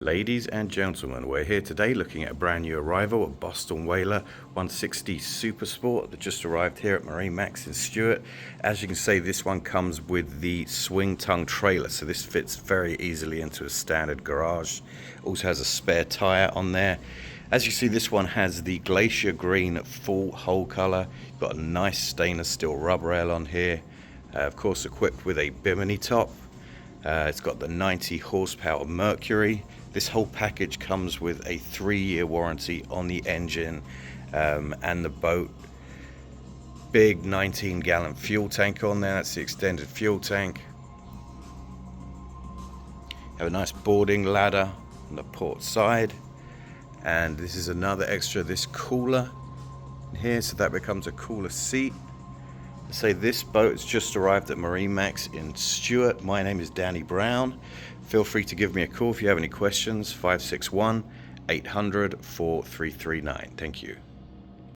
Ladies and gentlemen, we're here today looking at a brand new arrival, a Boston Whaler 160 Super Sport that just arrived here at MarineMax in Stuart. As you can see, this one comes with the swing tongue trailer, so this fits very easily into a standard garage. Also has a spare tire on there. As you see, this one has the glacier green full hull color. Got a nice stainless steel rub rail on here. Of course equipped with a bimini top. It's got the 90 horsepower Mercury. This whole package comes with a 3-year warranty on the engine and the boat. Big 19-gallon fuel tank on there. That's the extended fuel tank. Have a nice boarding ladder on the port side. And this is another extra, this cooler here, so that becomes a cooler seat. Say this boat's just arrived at MarineMax in Stuart. My name is Danny Brown. Feel free to give me a call if you have any questions. 561 800 4339. Thank you.